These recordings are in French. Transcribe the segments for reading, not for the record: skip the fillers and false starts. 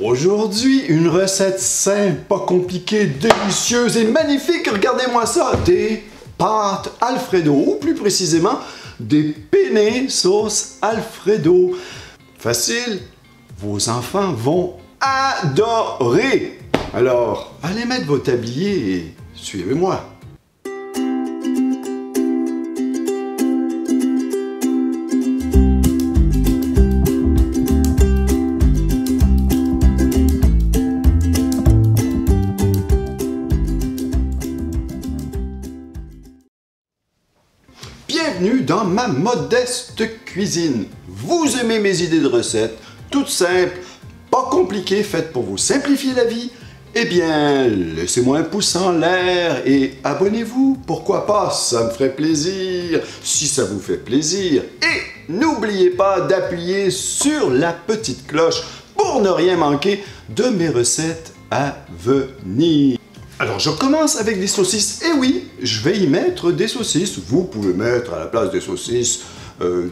Aujourd'hui, une recette simple, pas compliquée, délicieuse et magnifique. Regardez-moi ça, des pâtes Alfredo, ou plus précisément, des penne sauce Alfredo. Facile, vos enfants vont adorer. Alors, allez mettre vos tabliers et suivez-moi. Bienvenue dans ma modeste cuisine. Vous aimez mes idées de recettes, toutes simples, pas compliquées, faites pour vous simplifier la vie? Eh bien, laissez-moi un pouce en l'air et abonnez-vous, pourquoi pas, ça me ferait plaisir, si ça vous fait plaisir. Et n'oubliez pas d'appuyer sur la petite cloche pour ne rien manquer de mes recettes à venir. Alors, je commence avec des saucisses. Et oui, je vais y mettre des saucisses. Vous pouvez mettre à la place des saucisses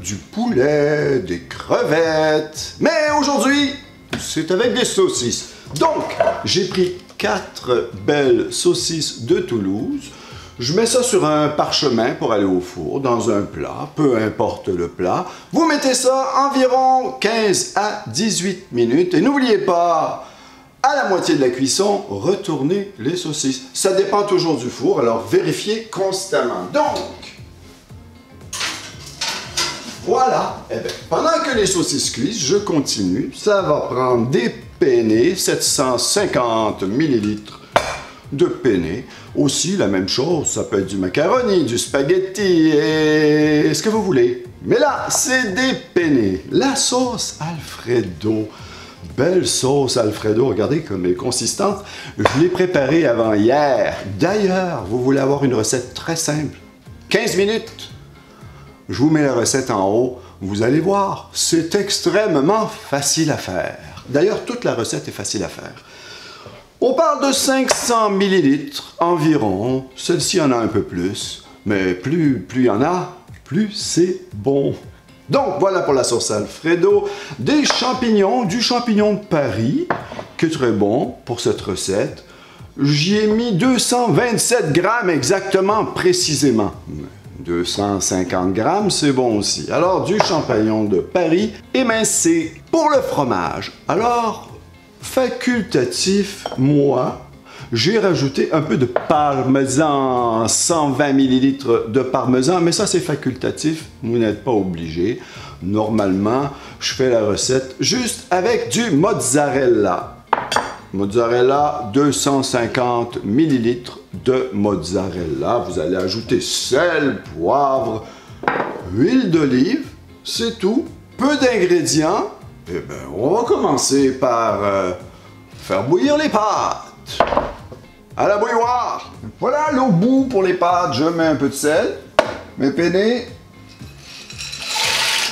du poulet, des crevettes. Mais aujourd'hui, c'est avec des saucisses. Donc, j'ai pris 4 belles saucisses de Toulouse. Je mets ça sur un parchemin pour aller au four, dans un plat, peu importe le plat. Vous mettez ça environ 15 à 18 minutes. Et n'oubliez pas, à la moitié de la cuisson, retournez les saucisses. Ça dépend toujours du four, alors vérifiez constamment. Donc, voilà. Eh bien, pendant que les saucisses cuisent, je continue. Ça va prendre des penne, 750 ml de penne. Aussi, la même chose, ça peut être du macaroni, du spaghetti, et ce que vous voulez. Mais là, c'est des penne. La sauce Alfredo. Belle sauce Alfredo, regardez comme elle est consistante. Je l'ai préparée avant hier. D'ailleurs, vous voulez avoir une recette très simple. 15 minutes. Je vous mets la recette en haut. Vous allez voir, c'est extrêmement facile à faire. D'ailleurs, toute la recette est facile à faire. On parle de 500 ml environ. Celle-ci en a un peu plus. Mais plus il y en a, plus c'est bon. Donc, voilà pour la sauce Alfredo. Des champignons, du champignon de Paris, qui est très bon pour cette recette. J'y ai mis 227 grammes exactement, précisément. 250 grammes, c'est bon aussi. Alors, du champignon de Paris émincé. Pour le fromage, alors, facultatif, moi, j'ai rajouté un peu de parmesan, 120 ml de parmesan, mais ça c'est facultatif, vous n'êtes pas obligé. Normalement, je fais la recette juste avec du mozzarella. Mozzarella, 250 ml de mozzarella. Vous allez ajouter sel, poivre, huile d'olive, c'est tout. Peu d'ingrédients. Eh bien, on va commencer par faire bouillir les pâtes. À la bouilloire. Voilà l'eau bout pour les pâtes. Je mets un peu de sel. Mes penne.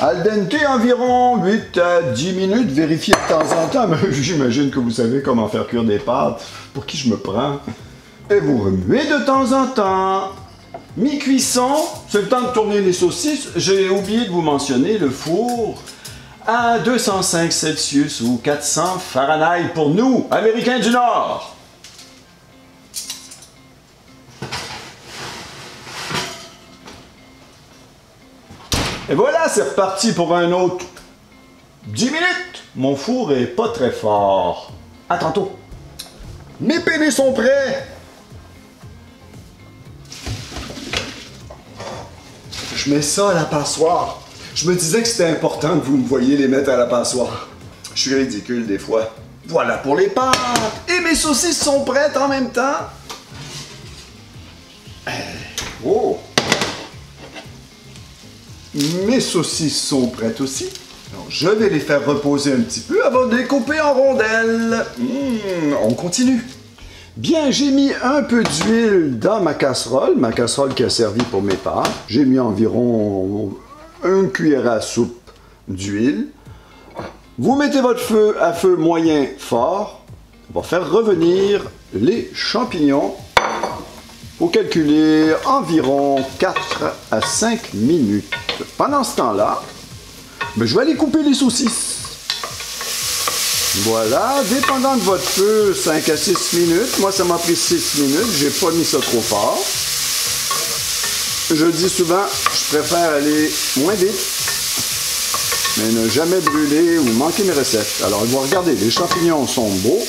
Al dente environ 8 à 10 minutes. Vérifiez de temps en temps. Mais j'imagine que vous savez comment faire cuire des pâtes. Pour qui je me prends? Et vous remuez de temps en temps. Mi-cuisson. C'est le temps de tourner les saucisses. J'ai oublié de vous mentionner le four à 205 Celsius ou 400 Fahrenheit pour nous, Américains du Nord. Et voilà, c'est reparti pour un autre 10 minutes. Mon four est pas très fort. À tantôt. Mes penne sont prêts. Je mets ça à la passoire. Je me disais que c'était important que vous me voyiez les mettre à la passoire. Je suis ridicule des fois. Voilà pour les pâtes. Et mes saucisses sont prêtes en même temps. Oh! Mes saucisses sont prêtes aussi. Alors, je vais les faire reposer un petit peu avant de les couper en rondelles. On continue. Bien, j'ai mis un peu d'huile dans ma casserole qui a servi pour mes pâtes. J'ai mis environ une cuillère à soupe d'huile. Vous mettez votre feu à feu moyen fort. On va faire revenir les champignons. Faut calculer environ 4 à 5 minutes. Pendant ce temps-là, je vais aller couper les saucisses. Voilà, dépendant de votre feu, 5 à 6 minutes. Moi, ça m'a pris 6 minutes. J'ai pas mis ça trop fort. Je le dis souvent, je préfère aller moins vite, mais ne jamais brûler ou manquer mes recettes. Alors, vous regardez, les champignons sont beaux.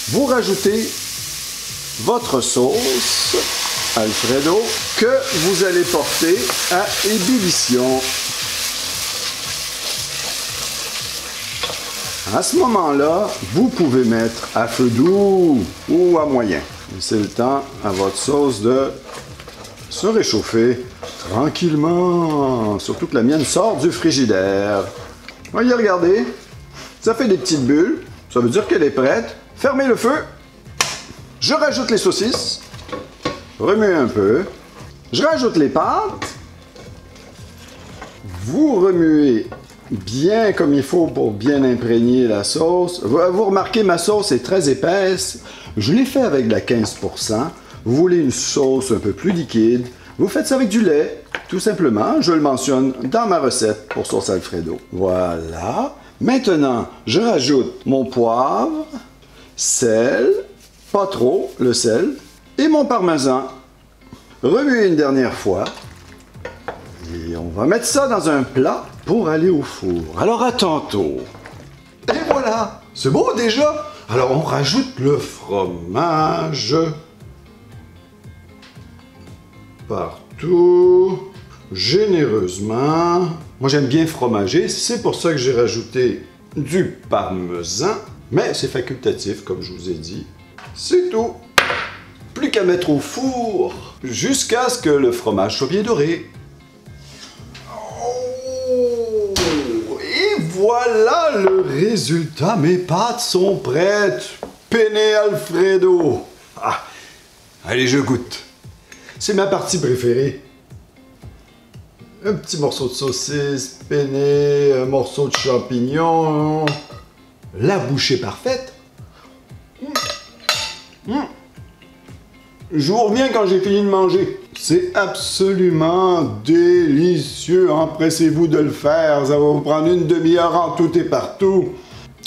Vous rajoutez votre sauce Alfredo que vous allez porter à ébullition. À ce moment-là, vous pouvez mettre à feu doux ou à moyen. Laissez le temps à votre sauce de se réchauffer tranquillement. Surtout que la mienne sort du frigidaire. Voyez, regardez. Ça fait des petites bulles. Ça veut dire qu'elle est prête. Fermez le feu. Je rajoute les saucisses. Remuez un peu. Je rajoute les pâtes. Vous remuez bien comme il faut pour bien imprégner la sauce. Vous remarquez, ma sauce est très épaisse. Je l'ai fait avec de la 15%. Vous voulez une sauce un peu plus liquide. Vous faites ça avec du lait, tout simplement. Je le mentionne dans ma recette pour sauce Alfredo. Voilà. Maintenant, je rajoute mon poivre, sel, pas trop le sel, et mon parmesan. Remuez une dernière fois. Et on va mettre ça dans un plat pour aller au four. Alors à tantôt. Et voilà, c'est beau déjà. Alors on rajoute le fromage partout, généreusement. Moi j'aime bien fromager, c'est pour ça que j'ai rajouté du parmesan, mais c'est facultatif comme je vous ai dit. C'est tout. Plus qu'à mettre au four jusqu'à ce que le fromage soit bien doré. Et voilà le résultat. Mes pâtes sont prêtes. Penne Alfredo. Ah, allez, je goûte. C'est ma partie préférée. Un petit morceau de saucisse, penne, un morceau de champignon. La bouchée parfaite. Je vous reviens quand j'ai fini de manger. C'est absolument délicieux. Empressez-vous de le faire. Ça va vous prendre une demi-heure en tout et partout.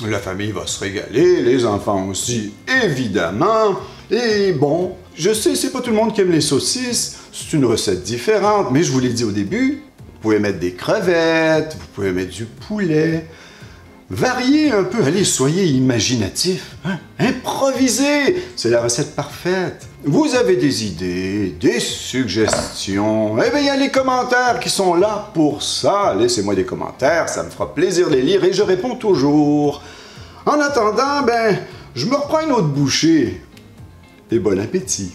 La famille va se régaler, les enfants aussi, évidemment. Et bon, je sais, c'est pas tout le monde qui aime les saucisses. C'est une recette différente, mais je vous l'ai dit au début. Vous pouvez mettre des crevettes, vous pouvez mettre du poulet. Variez un peu, allez, soyez imaginatifs, hein? Improvisez, c'est la recette parfaite. Vous avez des idées, des suggestions, eh bien, il y a les commentaires qui sont là pour ça. Laissez-moi des commentaires, ça me fera plaisir de les lire et je réponds toujours. En attendant, ben, je me reprends une autre bouchée. Et bon appétit.